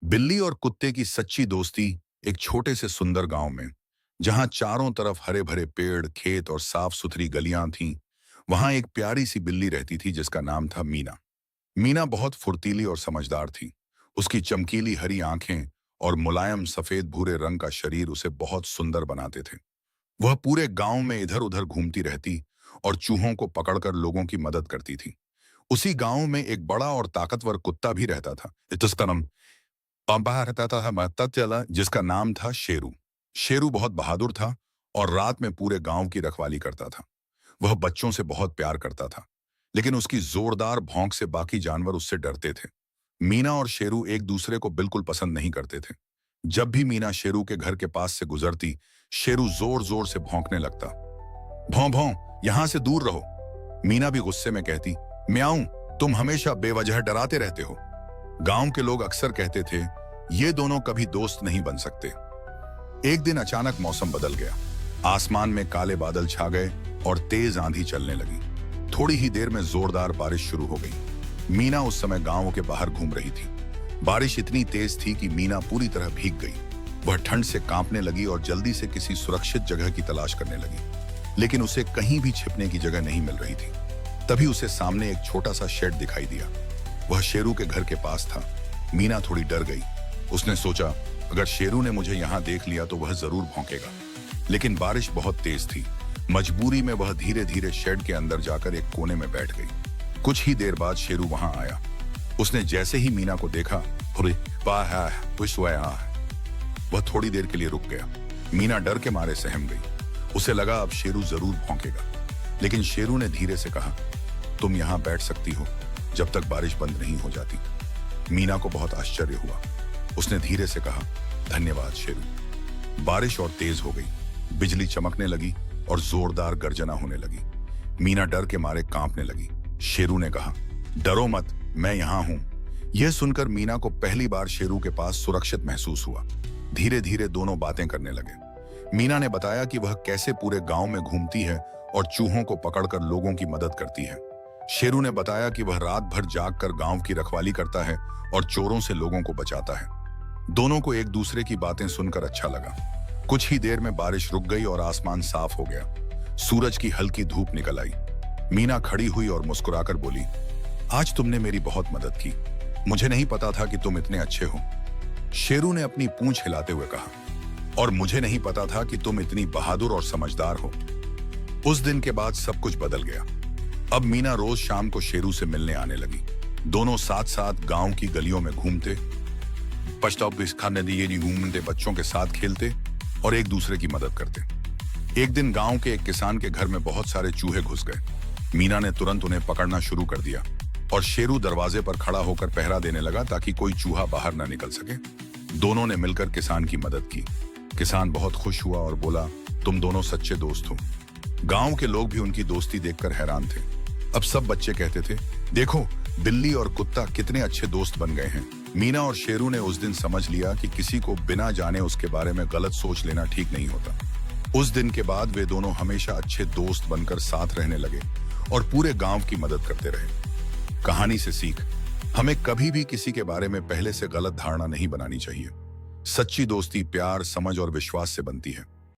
बिल्ली और कुत्ते की सच्ची दोस्ती एक छोटे से सुंदर गांव में, जहां चारों तरफ हरे भरे पेड़, खेत और साफ सुथरी गलियां थीं, वहां एक प्यारी सी बिल्ली रहती थी जिसका नाम था मीना। मीना बहुत फुर्तीली और समझदार थी। उसकी चमकीली हरी आंखें और मुलायम सफेद भूरे रंग का शरीर उसे बहुत सुंदर बनाते थे। वह पूरे गांव में इधर उधर घूमती रहती और चूहों को पकड़कर लोगों की मदद करती थी। उसी गांव में एक बड़ा और ताकतवर कुत्ता भी रहता था। जिसका नाम पंपा रहता था, महता चला, जिसका नाम था शेरू। शेरू बहुत बहादुर था और रात में पूरे गांव की रखवाली करता था। वह बच्चों से बहुत प्यार करता था, लेकिन उसकी जोरदार भौंक से बाकी जानवर उससे डरते थे। मीना और शेरू एक दूसरे को बिल्कुल पसंद नहीं करते थे। जब भी मीना शेरू के घर के पास से गुजरती, शेरू जोर जोर से भौंकने लगता। भौं भौं, यहां से दूर रहो। मीना भी गुस्से में कहती, म्याऊं, तुम हमेशा बेवजह डराते रहते हो। गांव के लोग अक्सर कहते थे, ये दोनों कभी दोस्त नहीं बन सकते। एक दिन अचानक मौसम बदल गया। आसमान में काले बादल छा गए और तेज आंधी चलने लगी। थोड़ी ही देर में जोरदार बारिश शुरू हो गई। मीना उस समय गांव के बाहर घूम रही थी। बारिश इतनी तेज थी कि मीना पूरी तरह भीग गई। वह ठंड से कांपने लगी और जल्दी से किसी सुरक्षित जगह की तलाश करने लगी, लेकिन उसे कहीं भी छिपने की जगह नहीं मिल रही थी। तभी उसे सामने एक छोटा सा शेड दिखाई दिया। वह शेरू के घर के पास था। मीना थोड़ी डर गई। उसने सोचा, अगर शेरू ने मुझे यहां देख लिया तो वह जरूर भौंकेगा। लेकिन बारिश बहुत तेज थी। मजबूरी में वह धीरे धीरे शेड के अंदर जाकर एक कोने में बैठ गई। कुछ ही देर बाद शेरू वहां आया। उसने जैसे ही मीना को देखा, वह थोड़ी देर के लिए रुक गया। मीना डर के मारे सहम गई। उसे लगा अब शेरू जरूर भौंकेगा, लेकिन शेरू ने धीरे से कहा, तुम यहां बैठ सकती हो जब तक बारिश बंद नहीं हो जाती। मीना को बहुत आश्चर्य हुआ। उसने धीरे से कहा, धन्यवाद शेरू। बारिश और तेज हो गई। बिजली चमकने लगी और जोरदार गर्जना होने लगी। मीना डर के मारे कांपने लगी। शेरू ने कहा, डरो मत, मैं यहां हूं। यह सुनकर मीना को पहली बार शेरू के पास सुरक्षित महसूस हुआ। धीरे धीरे दोनों बातें करने लगे। मीना ने बताया कि वह कैसे पूरे गांव में घूमती है और चूहों को पकड़कर लोगों की मदद करती है। शेरू ने बताया कि वह रात भर जागकर गांव की रखवाली करता है और चोरों से लोगों को बचाता है। दोनों को एक दूसरे की बातें सुनकर अच्छा लगा। कुछ ही देर में बारिश रुक गई और आसमान साफ हो गया। सूरज की हल्की धूप निकल आई। मीना खड़ी हुई और मुस्कुराकर बोली, आज तुमने मेरी बहुत मदद की। मुझे नहीं पता था कि तुम इतने अच्छे हो। शेरू ने अपनी पूंछ हिलाते हुए कहा, और मुझे नहीं पता था कि तुम इतनी बहादुर और समझदार हो। उस दिन के बाद सब कुछ बदल गया। अब मीना रोज शाम को शेरू से मिलने आने लगी। दोनों साथ साथ गांव की गलियों में घूमते, खाने दिए घूमते, बच्चों के साथ खेलते और एक दूसरे की मदद करते। एक दिन गांव के एक किसान के घर में बहुत सारे चूहे घुस गए। मीना ने तुरंत उन्हें पकड़ना शुरू कर दिया और शेरू दरवाजे पर खड़ा होकर पहरा देने लगा ताकि कोई चूहा बाहर न निकल सके। दोनों ने मिलकर किसान की मदद की। किसान बहुत खुश हुआ और बोला, तुम दोनों सच्चे दोस्त हो। गांव के लोग भी उनकी दोस्ती देखकर हैरान थे। अब सब बच्चे कहते थे, देखो बिल्ली और कुत्ता कितने अच्छे दोस्त बन गए हैं। मीना और शेरू ने उस दिन समझ लिया कि किसी को बिना जाने उसके बारे में गलत सोच लेना ठीक नहीं होता। उस दिन के बाद वे दोनों हमेशा अच्छे दोस्त बनकर साथ रहने लगे और पूरे गांव की मदद करते रहे। कहानी से सीख, हमें कभी भी किसी के बारे में पहले से गलत धारणा नहीं बनानी चाहिए। सच्ची दोस्ती प्यार, समझ और विश्वास से बनती है।